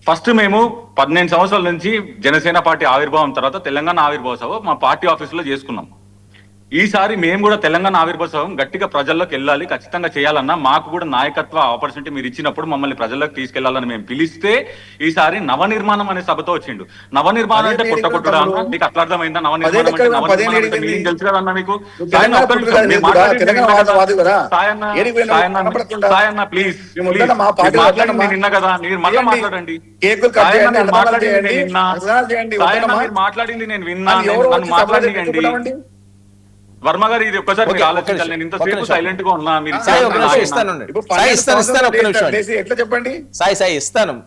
First మేము 15 సంవత్సరాల నుంచి జనసేన పార్టీ ఆవిర్భావం తర్వాత తెలంగాణ ఆవిర్భావ సభ మా పార్టీ ఆఫీసులో చేసుకున్నాం. ఈసారి మేము కూడా తెలంగాణ ఆవిర్భావం గట్టిగా ప్రజల్లోకి వెళ్ళాలి, ఖచ్చితంగా చేయాలన్నా మాకు కూడా నాయకత్వ ఆపర్చునిటీ మీరు ఇచ్చినప్పుడు మమ్మల్ని ప్రజల్లోకి తీసుకెళ్లాలని మేము పిలిస్తే ఈసారి నవనిర్మాణం అనే సభతో వచ్చిండు. నవనిర్మాణం అంటే కొట్టడా అన్న? మీకు అట్లా అర్థమైందా? నవనిర్మాణం అంటే మీనింగ్ తెలుసు కదా అన్న మీకు? సాయన్న ప్లీజ్ మాట్లాడి నేను విన్నా కదా, మీరు మళ్ళీ మాట్లాడండి. మాట్లాడింది నేను విన్నా, నన్ను మాట్లాడండి. వర్మ గారు ఇది ఒక్కసారి మీరు ఆలోచించాలి. నేను ఇంతసేపు సైలెంట్ గా ఉన్నా, మీరు ఇస్తాను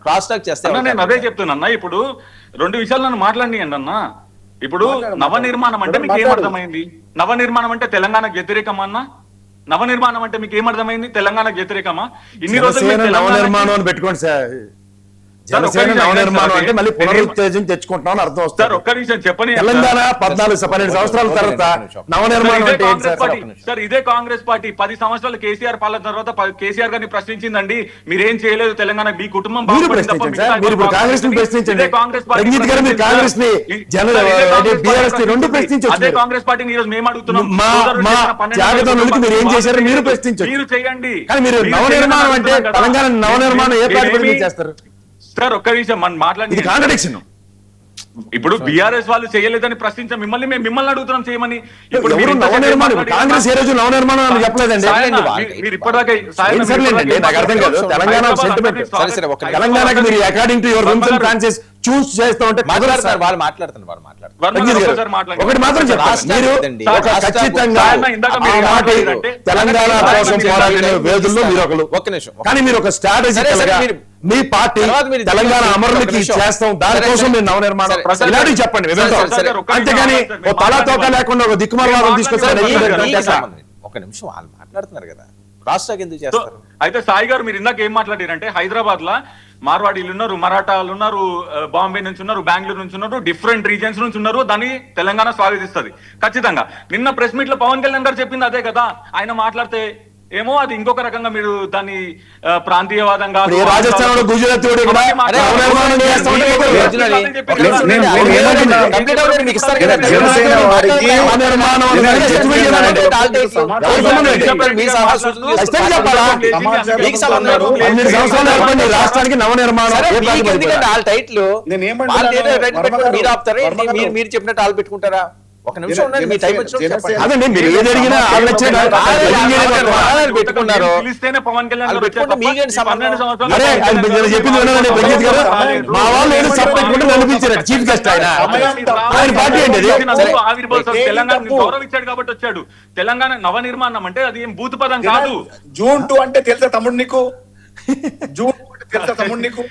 క్రాస్ టాక్ చేస్తాను. నేను అదే చెప్తున్నా. ఇప్పుడు 2 విషయాలు నన్ను మాట్లాడియండి అన్న. ఇప్పుడు నవనిర్మాణం అంటే మీకు ఏమర్థమైంది? నవనిర్మాణం అంటే తెలంగాణకు వ్యతిరేకమా అన్న? నవనిర్మాణం అంటే మీకు ఏమర్థమైంది? తెలంగాణకు వ్యతిరేకమా? ఇన్ని రోజులు నవనిర్మాణం అని పెట్టుకోండి సార్. జనసేన నవనిర్మాణం అంటే మళ్ళీ పునరుత్తేజం తెచ్చుకుంటున్నాం అర్థం వస్తుంది. సార్ ఒక్క నిమిషం చెప్పని. తెలంగాణ 14-12 సంవత్సరాల తర్వాత నవనిర్మాణం అంటే సార్ ఇదే కాంగ్రెస్ పార్టీ 10 సంవత్సరాలు కేసీఆర్ పాలన తర్వాత కేసీఆర్ గారిని ప్రశ్నించిందండి. మీరేం చేయలేదు తెలంగాణ, మీ కుటుంబం మీరు కాంగ్రెస్ ని ప్రశ్నించండి. రంజిత్ గారు మీరు కాంగ్రెస్ ని బీఆర్ఎస్ రెండు ప్రశ్నించండి. అదే కాంగ్రెస్ పార్టీని ఈ రోజు మేము అడుగుతున్నాం. మీరు ఏం చేశారు మీరు ప్రశ్నించండి. మీరు చేయండి. కానీ మీరు నవనిర్మాణం అంటే తెలంగాణ నవనిర్మాణం ఏ పార్టీ చేస్తారు సార్? ఒక్క విషయం మనం మాట్లాడి కాంట్రడిక్షన్. ఇప్పుడు బీఆర్ఎస్ వాళ్ళు చేయలేదని ప్రశ్నించాం మిమ్మల్ని, మేము మిమ్మల్ని అడుగుతున్నాం చేయమని. ఇప్పుడు కాంగ్రెస్ ఏ రోజు నవనిర్మాణం అని చెప్పలేదండి. మీరు ఇప్పటిదాకా నాకు అర్థం కాదు. తెలంగాణ సెంటిమెంట్, తెలంగాణకి మీరు according to your rules and franchise choose చేస్తా ఉంటే వాళ్ళు మాట్లాడుతున్నారు. ఒకటి మాత్రం చెప్పాలి, మీరు ఖచ్చితంగా తెలంగాణ కోసం పోరాడిన వేదుల్లో మీరు ఒకరు. కానీ మీరు ఒక స్ట్రాటజీ మీ పార్టీ తెలంగాణ అమరులకి చేస్తాం, దానికోసం మీరు నవనిర్మాణం ఇలాంటివి చెప్పండి. అంతేగాని ఓ తలా తోక లేకుండా ఒక దిక్కుమార్గం తీసుకొచ్చారు. ఒక నిమిషం వాళ్ళు మాట్లాడుతున్నారు కదా, క్రాస్ టాక్ ఎందుకు చేస్తారు? అయితే సాయి గారు మీరు ఇందాక ఏం మాట్లాడారంటే హైదరాబాద్ లా మార్వాడీలు ఉన్నారు, మరాఠాలు ఉన్నారు, బాంబే నుంచి ఉన్నారు, బెంగళూరు నుంచి ఉన్నారు, డిఫరెంట్ రీజన్స్ నుంచి ఉన్నారు. దాన్ని తెలంగాణ స్వాగతిస్తుంది ఖచ్చితంగా. నిన్న ప్రెస్ మీట్ లో పవన్ కళ్యాణ్ గారు చెప్పింది అదే కదా. ఆయన మాట్లాడితే ఏమో అది ఇంకొక రకంగా మీరు దాన్ని ప్రాంతీయవాదం కాదు, రాజస్థాన్ గుజరాత్ రాష్ట్రానికి నవనిర్మాణం మీరు చెప్పినట్టు ఆలు పెట్టుకుంటారా? ఒక నిమిషం ఉండండి, మీ టైం అదండి. మీరు ఏది అడిగినా పెట్టుకున్నారు. మా వాళ్ళు ఏదో సపరేట్ అనిపించారు చీఫ్ గెస్ట్ ఆయన పార్టీ అండి. తెలంగాణ గౌరవించాడు కాబట్టి వచ్చాడు. తెలంగాణ నవనిర్మాణం అంటే అది ఏం భూత పదం కాదు. జూన్ 2 అంటే తెలుసా తమ్ముడు నీకు? జూన్ తెలుసా తమ్ముడు నీకు?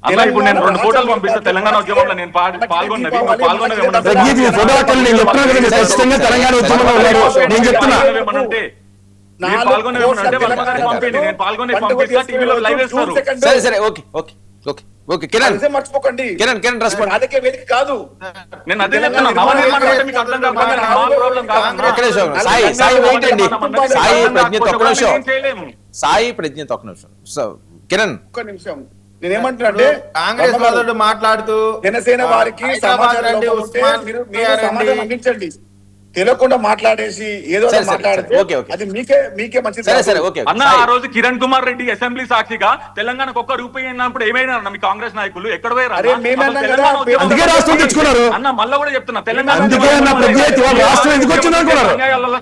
అలా ఇప్పుడు నేను 2 ఫోటోలు పంపిస్తా. తెలంగాణ ఉద్యమంలో నేను పాల్గొన్నది మర్చిపోకండి. అదే వేదిక కాదు. నేను అదే సాయి ప్రజ్ఞత్ ఒక నిమిషం. కిరణ్ ఒక్క నిమిషం. నేనేమంటున్నానంటే కాంగ్రెస్ సోదరుడు మాట్లాడుతూ జనసేన వారికి సమాచారం అందించండి. తెలియకుండా మాట్లాడేసి ఏదో మాట్లాడితే అది మీకే మంచిది. అన్న ఆ రోజు కిరణ్ కుమార్ రెడ్డి అసెంబ్లీ సాక్షిగా తెలంగాణకు ఒక్క రూపాయి అయినప్పుడు ఏమైనా మీ కాంగ్రెస్ నాయకులు ఎక్కడ పోయారు అన్న? మళ్ళా కూడా చెప్తున్నా తెలంగాణ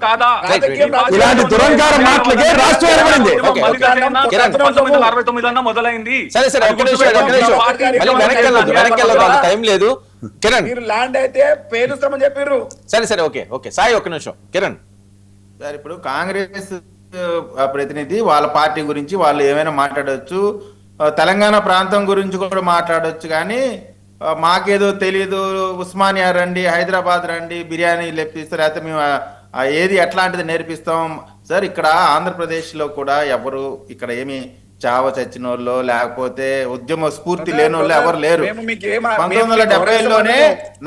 కాదా? 1969 అన్న మొదలైంది. టైం లేదు కిరణ్. మీరు ల్యాండ్ అయితే పేరుస్తామని చెప్పారు. సరే ఓకే సాయి ఒక్క నిమిషం. కిరణ్ సార్, ఇప్పుడు కాంగ్రెస్ ప్రతినిధి వాళ్ళ పార్టీ గురించి వాళ్ళు ఏమైనా మాట్లాడవచ్చు, తెలంగాణ ప్రాంతం గురించి కూడా మాట్లాడవచ్చు. కానీ మాకేదో తెలియదు, ఉస్మానియా రండి, హైదరాబాద్ రండి, బిర్యానీ లేపిస్తారు, అయితే మేము ఏది ఎట్లాంటిది నేర్పిస్తాం. సార్ ఇక్కడ ఆంధ్రప్రదేశ్లో కూడా ఎవరు ఇక్కడ ఏమి చావ చచ్చిన వాళ్ళు లేకపోతే ఉద్యమ స్ఫూర్తి లేని వాళ్ళు ఎవరు లేరు. మేము మీకు ఏం- 1970లోనే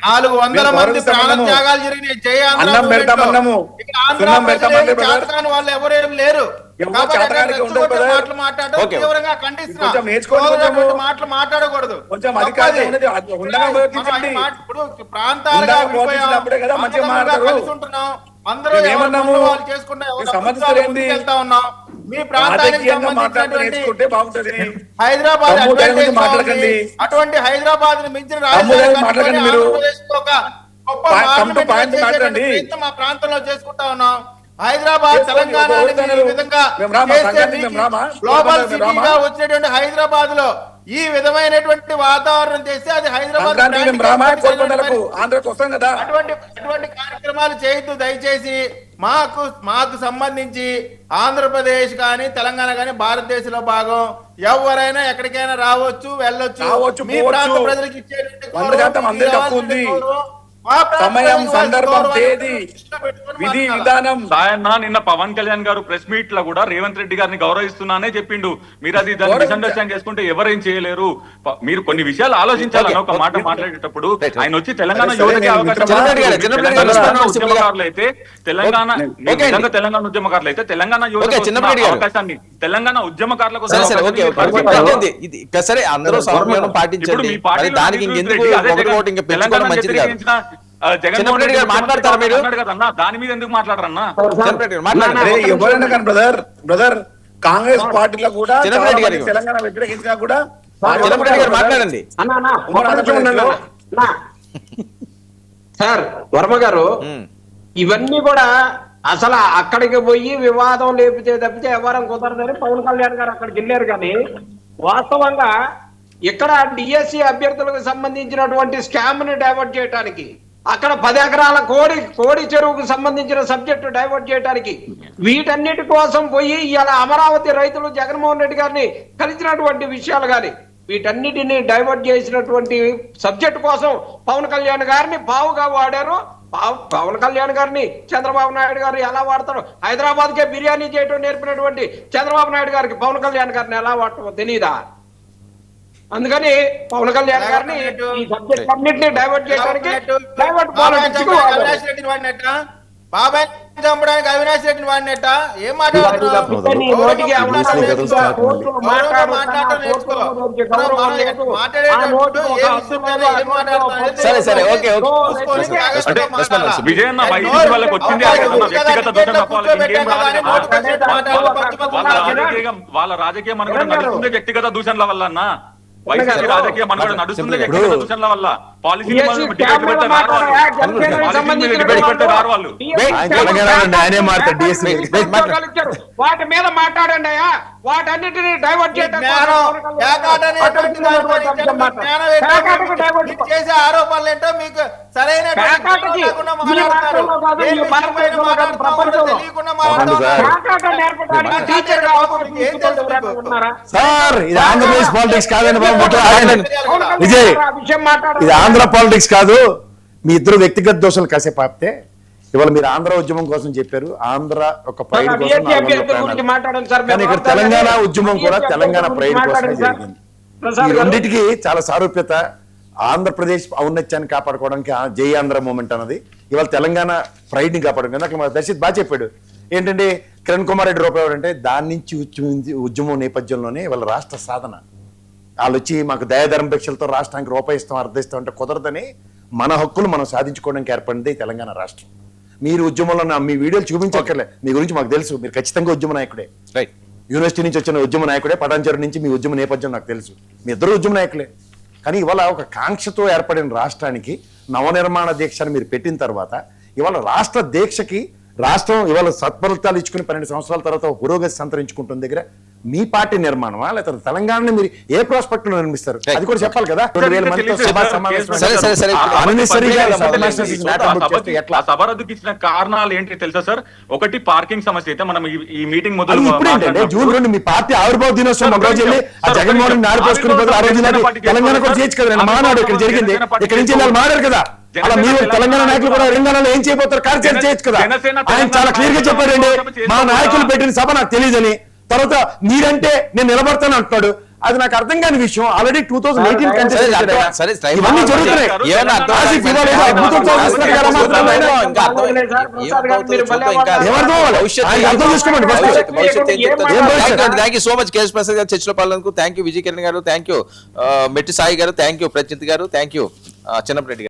400 మంది ప్రాణత్యాగాలు జరిగినాయి. జై ఆంధ్ర అన్నం పెడతామన్నాము. ఇక్కడ ఆంధ్ర సున్నం పెడతామన్నాము. చేతకాని వాళ్ళు ఎవరేం లేరు. ఎవరు కాబట్టి చేతకానికి అక్కడ ఉండదు కదా. మాటలు మాట్లాడడం ఓకే. తీవ్రంగా ఖండిస్తున్నా. కొంచెం నేర్చుకోండి, అటువంటి కొంచెము. మాటలు మాట్లాడకూడదు. కొంచెం అధికారం తప్పది. ఉన్నది, అది ఉండగా ప్రవర్తించండి. మనం ఇప్పుడు ప్రాంతాలుగా ఉండగా విడిపోయాం. ప్రవర్తించినప్పుడే కదా మంచిగా అందరం మాట్లాడతారు. కలిసి ఉంటున్నాం. అందరూ మేము ఎవరి ఏమన్నాము? పనులు వాళ్ళు చేసుకుంటా ఎవరి సమస్యలు అభిప్రాయాలు ఏంది? ముందుకెళ్తా ఉన్నాం. మీ ప్రాంతానికి రాజకీయంగా మాట్లాడుతూ సంబంధించినటువంటి నేర్చుకుంటే బాగుంటది. హైదరాబాద్ తమ్ముడు advantage గురించి మాట్లాడకండి. మాట్లాడకండి. అటువంటి హైదరాబాద్ ని మించిన తమ్ముడు రాజధాని గురించి మాట్లాడకండి కట్టుకొని మీరు. ఆంధ్రప్రదేశ్లో ఒక గొప్ప పాయింట్ పార్లమెంట్ పాయింట్ చేసేటువంటి మాట్లాడండి. ప్రయత్నం మా ప్రాంతంలో చేసుకుంటా ఉన్నాం. హైదరాబాద్ చేసుకోండి. తెలంగాణ ఒక అనేది ఈ విధంగా మేము రామా, చేస్తే సంఘానికి మీకు మేము రామా? గ్లోబల్ మేము సిటీగా రామా? వచ్చేటువంటి హైదరాబాద్ లో ఈ విధమైనటువంటి వాతావరణం చేస్తే అది హైదరాబాద్ సంక్రాంతికి మేము రామా? కోల్కొండలకు ఆంధ్రకు వస్తాం కదా. అటువంటి కార్యక్రమాలు చేయొద్దు దయచేసి. మాకు సంబంధించి ఆంధ్రప్రదేశ్ కానీ తెలంగాణ కానీ భారతదేశంలో భాగం. ఎవరైనా ఎక్కడికైనా రావచ్చు వెళ్ళొచ్చు. రావచ్చు, మీ ప్రాంత పోవచ్చు. ప్రజలకు ఇచ్చేటువంటి 100% అందరికీ హక్కు ఉంది. మా ప్రాంత సమయం, ప్రజలకు సందర్భం, గౌరవాన్ని తేదీ, దృష్టిలో పెట్టుకొని విధి మాట్లాడాలి. విధానం. సాయన్న నిన్న పవన్ కళ్యాణ్ గారు ప్రెస్ మీట్ లో కూడా రేవంత్ రెడ్డి గారిని గౌరవిస్తున్నానే చెప్పిండు. మీరు అది దాన్ని మిస్అండర్స్టాండ్ చేసుకుంటే ఎవరేం చేయలేరు. మీరు కొన్ని విషయాలు ఆలోచించాలని ఒక మాట మాట్లాడేటప్పుడు ఆయన వచ్చి తెలంగాణ యువతకి అవకాశం ఉద్యమకారులు అయితే తెలంగాణ తెలంగాణ ఉద్యమకారులు అయితే తెలంగాణ యువత అవకాశాన్ని తెలంగాణ ఉద్యమకారుల కోసం సరే అందరూ సమన్వయం పాటించండి. మరి దానికి ఇంకెందుకు ఒకటి ఒకటి ఇంకా పెంచుకోవడం మంచిది కాదు. జగన్మోహన్ రెడ్డి గారు మాట్లాడతారా మీరు? కదన్నా, దాని మీద ఎందుకు మాట్లాడరన్నా? అరే ఎవరైనా కానీ బ్రదర్ కాంగ్రెస్ పార్టీలో కూడా చిన్నప్పటి చాలా గారు. మంది తెలంగాణ వ్యతిరేకించినా కూడా చిన్నప్పటి గారు మాట్లాడండి. సార్ వర్మ గారు, ఇవన్నీ కూడా అసలు అక్కడికి పోయి వివాదం లేపితే తప్పితే ఎవరం కుదరదని పవన్ కళ్యాణ్ గారు అక్కడికి వెళ్ళారు. కానీ వాస్తవంగా ఇక్కడ డిఎస్సి అభ్యర్థులకు సంబంధించినటువంటి స్కామ్ ని డైవర్ట్ చేయడానికి, అక్కడ 10 ఎకరాల కోడి చెరువుకు సంబంధించిన సబ్జెక్టు డైవర్ట్ చేయడానికి, వీటన్నిటి కోసం పోయి ఇలా అమరావతి రైతులు జగన్మోహన్ రెడ్డి గారిని కలిసినటువంటి విషయాలు కానీ వీటన్నిటిని డైవర్ట్ చేసినటువంటి సబ్జెక్ట్ కోసం పవన్ కళ్యాణ్ గారిని పావుగా వాడారు. పవన్ కళ్యాణ్ గారిని చంద్రబాబు నాయుడు గారు ఎలా వాడతారు? హైదరాబాద్ కే బిర్యానీ చేయడం నేర్పినటువంటి చంద్రబాబు నాయుడు గారికి పవన్ కళ్యాణ్ గారిని ఎలా వాడటమో తెలీదా? అందుకని పవన్ కళ్యాణ్ గారిని ఈ సబ్జెక్ట్ అన్నింటినీ డైవర్ట్ చేయడానికి డైవర్ట్ పాలిటిక్స్ అవినాష్ రెడ్డిని వాడినట్ట, బాబాయ్ చంపడానికి అవినాష్ రెడ్డిని వాడినట్ట. ఏం సరే సరే ఓకే విజయన్న వైసీపీ వాళ్ళకి వచ్చింది వ్యక్తిగత దూషణ తప్పాలి, ఇంకేం రాలేదు. వాళ్ళ రాజకీయ మనుగడ నడుస్తుంది వ్యక్తిగత దూషణల వల్ల అన్న. వైసీపీ రాజకీయ మనుగడ నడుస్తుంది వ్యక్తిగత దూషణల వల్ల. పాలసీ డిబేట్ పెడితే రారు వాళ్ళు. ఆయనే మాట్లాడు DSC. వాటి మీద మాట్లాడండి అయ్యా. వాటన్నిటిని డైవర్ట్ చేయడం చేసే ఆరోపణలు ఏంటో మీకు సరైన సార్ ఇది ఆంధ్రప్రదేశ్ పాలిటిక్స్ కాదండి బాబు. విజయ్ ఇది ఆంధ్ర పాలిటిక్స్ కాదు. మీ ఇద్దరు వ్యక్తిగత దోషాలు కాసేపు ఆపితే ఇవాళ మీరు ఆంధ్ర ఉద్యమం కోసం చెప్పారు, ఆంధ్ర ఒక ప్రైడ్ కోసం. కానీ ఇక్కడ తెలంగాణ ఉద్యమం కూడా తెలంగాణ ప్రైడ్ కోసమే జరిగింది. ఈ రెండింటికి చాలా సారూప్యత. ఆంధ్రప్రదేశ్ ఔన్నత్యాన్ని కాపాడుకోవడానికి జై ఆంధ్ర మూమెంట్ అన్నది ఇవాళ తెలంగాణ ప్రైడ్ ని కాపాడుకుంది. అక్కడ దర్శిత్ బాగా చెప్పాడు ఏంటంటే కిరణ్ కుమార్ రెడ్డి రూపాయి అంటే దాని నుంచి ఉద్యమం నేపథ్యంలోనే ఇవాళ రాష్ట్ర సాధన. వాళ్ళు వచ్చి మాకు దయాధర్మపేక్షలతో రాష్ట్రానికి రూపాయి ఇస్తాం అర్థిస్తాం అంటే కుదరదని మన హక్కులు మనం సాధించుకోవడానికి ఏర్పడింది తెలంగాణ రాష్ట్రం. మీరు ఉద్యమంలో మీ వీడియోలు చూపించక్కర్లే, మీ గురించి మాకు తెలుసు. మీరు ఖచ్చితంగా ఉద్యమ నాయకుడే. రైట్. యూనివర్సిటీ నుంచి వచ్చిన ఉద్యమ నాయకుడే, పటాన్చెరు నుంచి మీ ఉద్యమ నేపథ్యం నాకు తెలుసు. మీ ఇద్దరు ఉద్యమ నాయకులే. కానీ ఇవాళ ఒక కాంక్షతో ఏర్పడిన రాష్ట్రానికి నవనిర్మాణ దీక్షను మీరు పెట్టిన తర్వాత ఇవాళ రాష్ట్ర దీక్షకి రాష్ట్రం ఇవాళ సత్ఫలితాలు ఇచ్చుకుని 12 సంవత్సరాల తర్వాత పురోగతి సంతరించుకుంటున్న దగ్గర మీ పార్టీ నిర్మాణమా లేకపోతే తెలంగాణని మీరు ఏ ప్రాస్పెక్ట్ లో నిర్మిస్తారు అది కూడా చెప్పాలి కదా. 2000 మందితో సభా సమావేశం సభ రద్దుకి ఇచ్చిన కారణాలు ఏంటి తెలుసా సార్? ఒకటి పార్కింగ్ సమస్య అయితే మనం ఈ మీటింగ్ మొదలు ఇప్పుడు ఏంటంటే జూన్ 2 మీ పార్టీ ఆవిర్భావ దినోత్సవం ఒక రోజు వెళ్ళి ఆ జగన్మోహన్ నాడు పోసుకునే బదులు ఆ రోజు తెలంగాణ కూడా చేయొచ్చు కదా. మానాడు ఇక్కడ జరిగింది, ఇక్కడ నుంచి వాళ్ళు మారారు కదా. అలా మీరు తెలంగాణ నాయకులు కూడా తెలంగాణలో ఏం చేయబోతారు కార్యక్రమం చేయొచ్చు కదా. ఆయన చాలా క్లియర్ గా చెప్పారండి, మా నాయకులు పెట్టిన సభ నాకు తెలియదని. తర్వాత మీరంటే నేను నిలబడతాను అంటున్నాడు. అది నాకు అర్థం కాని విషయం. ఆల్రెడీ 2018 ఇవన్నీ జరుగుతున్నాయి. Thank you so much KS Prasad గారు, చర్చలో పాల్గొన్నందుకు థ్యాంక్ యూ. విజయ్ కిరణ్ గారు థ్యాంక్ యూ, మెట్టి సాయి గారు థ్యాంక్ యూ, ప్రత్యంత్ గారు థ్యాంక్ యూ, చిన్నపరెడ్డి గారు.